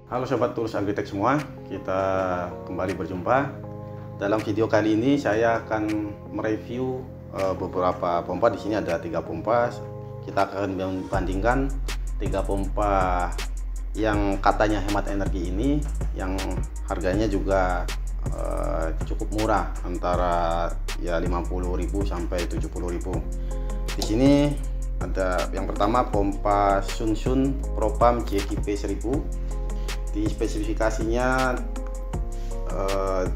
Halo Sobat Tools Agritech semua, kita kembali berjumpa. Dalam video kali ini saya akan mereview beberapa pompa. Di sini ada 3 pompa. Kita akan membandingkan 3 pompa yang katanya hemat energi ini, yang harganya juga cukup murah, antara ya 50.000 sampai 70.000. Di sini ada yang pertama pompa Sunsun Propam JKP 1000. Di spesifikasinya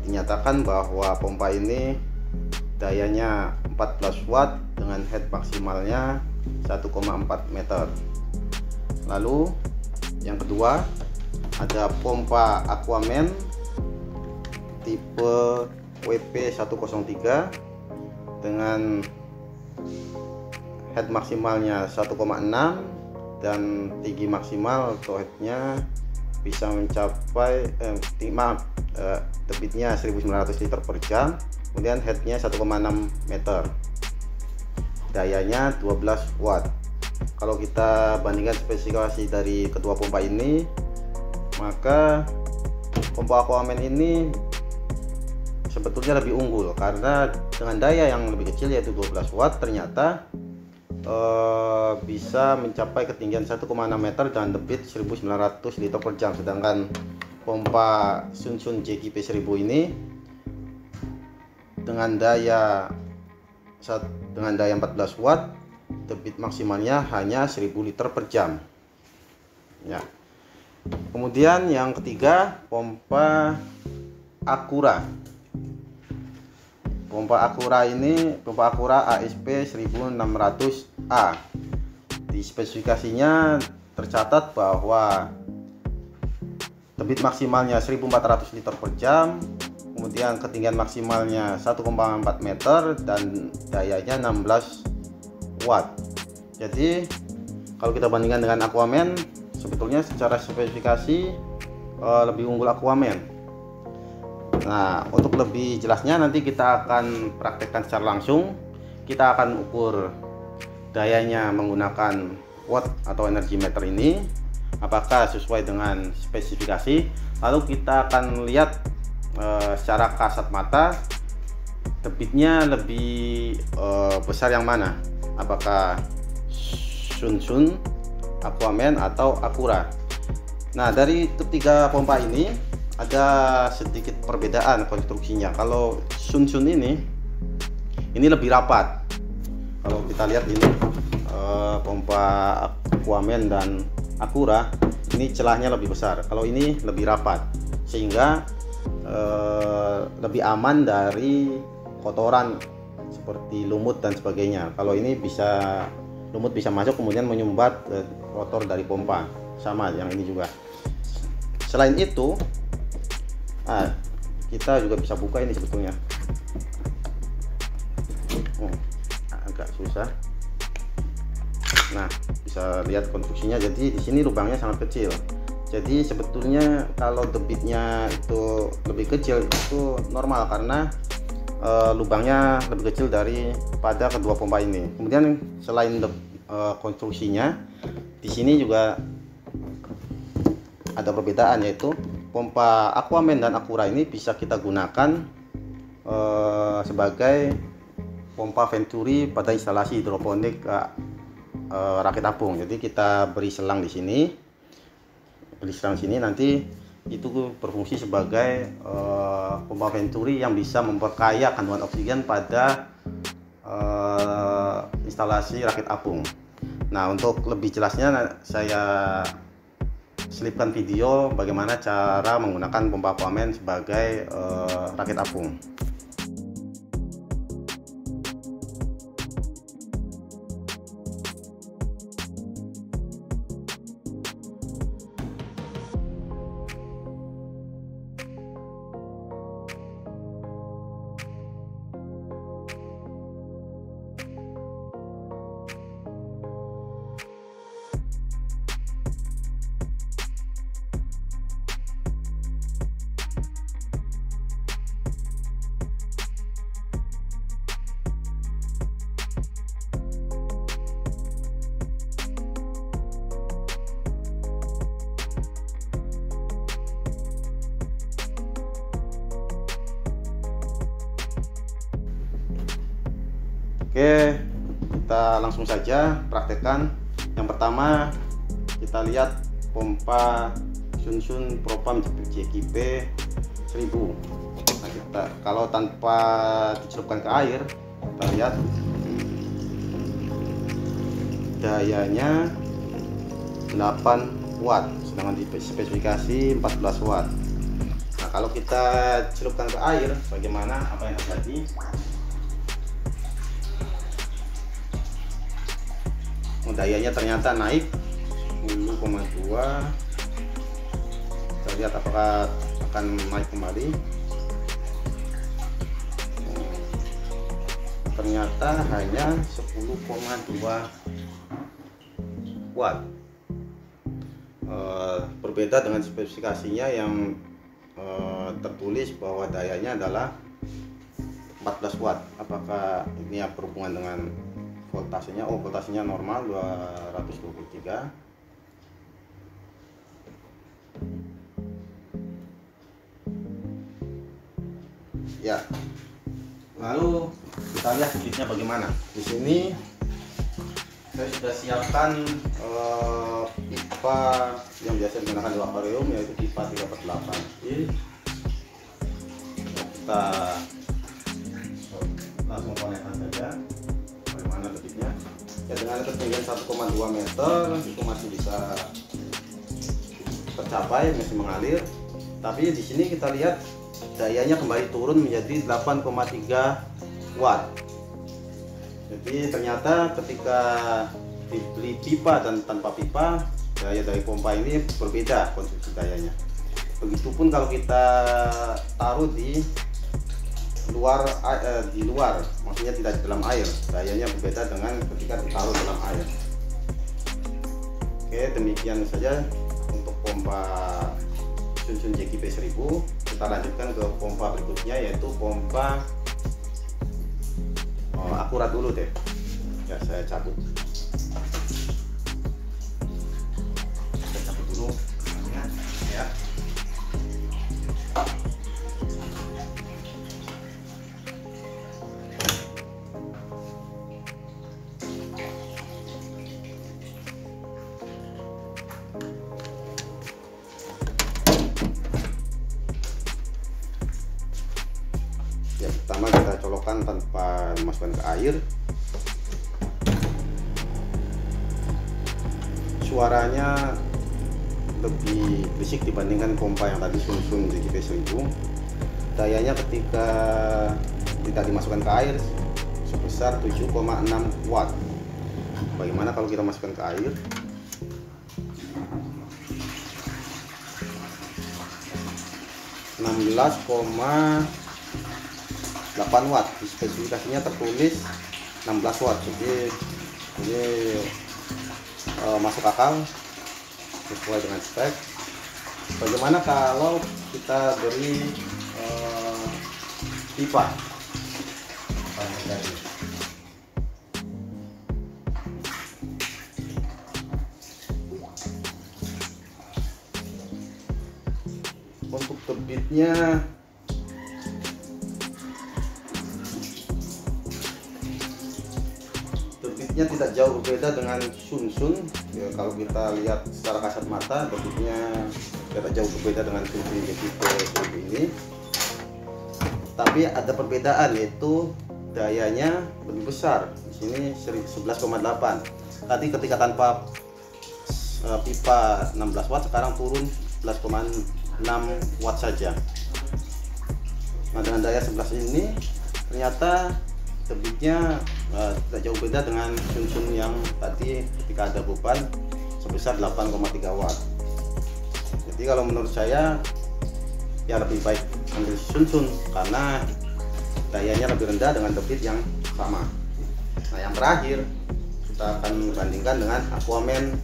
dinyatakan bahwa pompa ini dayanya 14 watt dengan head maksimalnya 1,4 meter. Lalu yang kedua ada pompa Aquaman tipe WP103 dengan head maksimalnya 1,6 dan tinggi maksimal atau headnya bisa mencapai debitnya 1900 liter per jam, kemudian headnya 1,6 meter, dayanya 12 watt. Kalau kita bandingkan spesifikasi dari kedua pompa ini, maka pompa Aquaman ini sebetulnya lebih unggul karena dengan daya yang lebih kecil yaitu 12 watt ternyata bisa mencapai ketinggian 1,6 meter dan debit 1900 liter per jam. Sedangkan pompa Sunsun JKP 1000 ini dengan daya 14 watt, debit maksimalnya hanya 1000 liter per jam ya. Kemudian yang ketiga pompa Acura. Pompa Acura ini pompa Acura ASP 1600A. Di spesifikasinya tercatat bahwa debit maksimalnya 1400 liter per jam, kemudian ketinggian maksimalnya 1,4 meter dan dayanya 16 watt. Jadi kalau kita bandingkan dengan Aquaman, sebetulnya secara spesifikasi lebih unggul Aquaman. Nah, untuk lebih jelasnya nanti kita akan praktekkan secara langsung. Kita akan ukur dayanya menggunakan watt atau energi meter ini, apakah sesuai dengan spesifikasi. Lalu kita akan lihat secara kasat mata debitnya lebih besar yang mana, apakah Sunsun, Aquaman atau Acura. Nah, dari ketiga pompa ini ada sedikit perbedaan konstruksinya. Kalau Sunsun ini lebih rapat. Kalau kita lihat ini pompa Aquaman dan Acura ini celahnya lebih besar. Kalau ini lebih rapat sehingga lebih aman dari kotoran seperti lumut dan sebagainya. Kalau ini lumut bisa masuk kemudian menyumbat rotor dari pompa, sama yang ini juga. Selain itu, kita juga bisa buka ini sebetulnya. Agak susah. Nah, bisa lihat konstruksinya. Jadi di sini lubangnya sangat kecil. Jadi sebetulnya kalau debitnya itu lebih kecil itu normal karena lubangnya lebih kecil daripada kedua pompa ini. Kemudian selain konstruksinya, di sini juga ada perbedaan, yaitu pompa Aquaman dan Acura ini bisa kita gunakan sebagai pompa Venturi pada instalasi hidroponik rakit apung. Jadi kita beri selang di sini, nanti itu berfungsi sebagai pompa Venturi yang bisa memperkaya kandungan oksigen pada instalasi rakit apung. Nah, untuk lebih jelasnya saya selipkan video bagaimana cara menggunakan pompa Aquaman sebagai rakit apung. Oke, kita langsung saja praktekkan. Yang pertama kita lihat pompa Sunsun Propam JKP 1000. Nah, kalau tanpa dicelupkan ke air, kita lihat dayanya 8 watt, sedangkan di spesifikasi 14 watt. Nah, kalau kita celupkan ke air, bagaimana, apa yang terjadi? Dayanya ternyata naik 10,2. Kita lihat apakah akan naik kembali. Ternyata hanya 10,2 watt. Berbeda dengan spesifikasinya yang tertulis bahwa dayanya adalah 14 watt. Apakah ini berhubungan dengan voltasenya? Oh, voltasenya normal 223. Ya, lalu kita lihat speednya bagaimana. Di sini saya sudah siapkan pipa yang biasa digunakan di akuarium, yaitu pipa 3/8. Kita langsung konekkan saja. Bagaimana debitnya? Ya, dengan ketinggian 1,2 meter itu masih bisa tercapai, masih mengalir. Tapi di sini kita lihat dayanya kembali turun menjadi 8,3 watt. Jadi ternyata ketika dibeli pipa dan tanpa pipa, daya dari pompa ini berbeda konsumsi dayanya. Begitupun kalau kita taruh di luar, maksudnya tidak di dalam air, dayanya berbeda dengan ketika ditaruh dalam air. Oke, demikian saja untuk pompa Sunsun JKP 1000. Kita lanjutkan ke pompa berikutnya, yaitu pompa akurat dulu deh. Ya, saya cabut. Saya cabut dulu ya. Yang pertama kita colokkan tanpa memasukkan ke air. Suaranya lebih berisik dibandingkan pompa yang tadi Sunsun JKP 1000. Dayanya ketika tidak dimasukkan ke air sebesar 7,6 watt. Bagaimana kalau kita masukkan ke air? (16,8 watt. Di spesifikasinya tertulis 16 watt. Jadi ini masuk akal sesuai dengan spek. Bagaimana kalau kita beri pipa? Apa yang terjadi? Untuk debitnya tidak jauh berbeda dengan Sunsun. Ya, kalau kita lihat secara kasat mata, debitnya tidak jauh berbeda dengan Sunsun JKP 1000 ini. Tapi ada perbedaan, yaitu dayanya lebih besar. Di sini 11,8. Tadi ketika tanpa pipa 16 watt, sekarang turun 11,6 watt saja. Nah, dengan daya 11 ini ternyata debitnya tidak jauh beda dengan Sunsun yang tadi ketika ada beban sebesar 8,3 watt. Jadi kalau menurut saya ya lebih baik ambil Sunsun karena dayanya lebih rendah dengan debit yang sama. Nah, yang terakhir kita akan bandingkan dengan Aquaman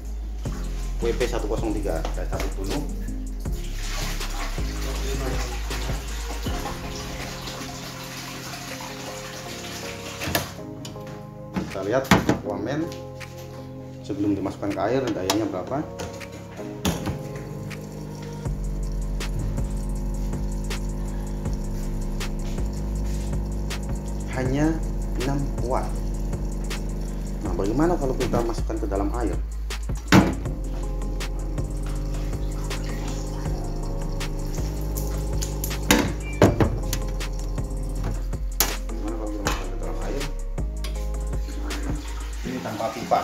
WP103. Saya cabut dulu. Kita lihat Aquaman sebelum dimasukkan ke air dayanya berapa. Hanya 6 watt. bagaimana kalau kita masukkan ke dalam air? Bagaimana kalau kita masukkan ke dalam air? Ini tanpa pipa.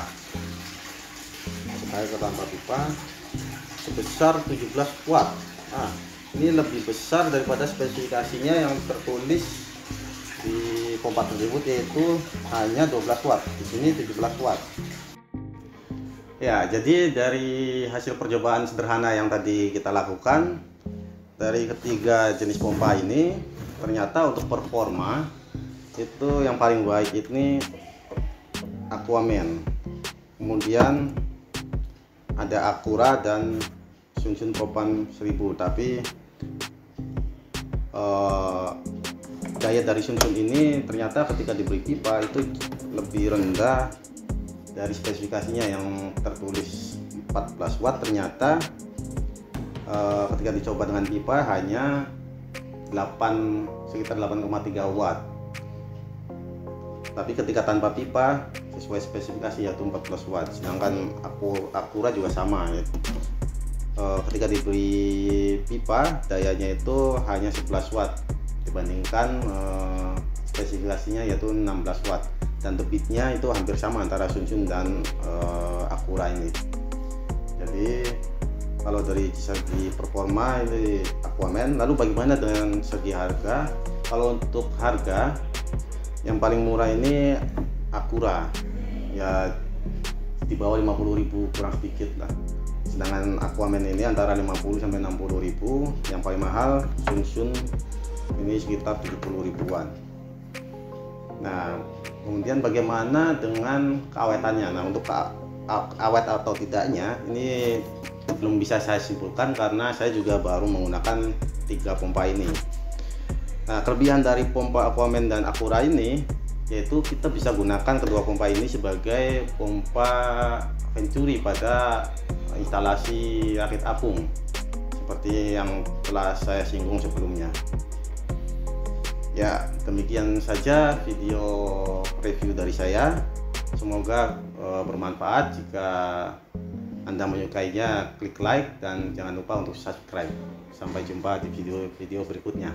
Masuk air ke tanpa pipa sebesar 17 watt. Nah, ini lebih besar daripada spesifikasinya yang tertulis di pompa tersebut, yaitu hanya 12 watt. Di sini 17 watt. Ya, jadi dari hasil percobaan sederhana yang tadi kita lakukan dari ketiga jenis pompa ini, ternyata untuk performa itu yang paling baik ini Aquaman. Kemudian ada Acura dan Sunsun Propan 1000, tapi daya dari Sunsun ini ternyata ketika diberi pipa itu lebih rendah dari spesifikasinya yang tertulis 14 watt. Ternyata ketika dicoba dengan pipa hanya sekitar 8,3 watt, tapi ketika tanpa pipa sesuai spesifikasi yaitu 14 watt. Sedangkan Acura juga sama ya. Ketika diberi pipa dayanya itu hanya 11 watt dibandingkan spesifikasinya yaitu 16 watt, dan debitnya itu hampir sama antara Sunsun dan Acura ini. Jadi kalau dari segi performa ini Aquaman. Lalu bagaimana dengan segi harga? Kalau untuk harga yang paling murah ini Acura, ya di bawah 50.000 kurang sedikit lah. Sedangkan Aquaman ini antara 50 sampai 60.000. Yang paling mahal Sunsun ini sekitar 70 ribuan. Nah, kemudian bagaimana dengan keawetannya? Nah, untuk awet atau tidaknya ini belum bisa saya simpulkan karena saya juga baru menggunakan 3 pompa ini. Nah, kelebihan dari pompa Aquaman dan Acura ini yaitu kita bisa gunakan kedua pompa ini sebagai pompa Venturi pada instalasi rakit apung seperti yang telah saya singgung sebelumnya. Ya, demikian saja video review dari saya. Semoga bermanfaat. Jika Anda menyukainya, klik like dan jangan lupa untuk subscribe. Sampai jumpa di video-video berikutnya.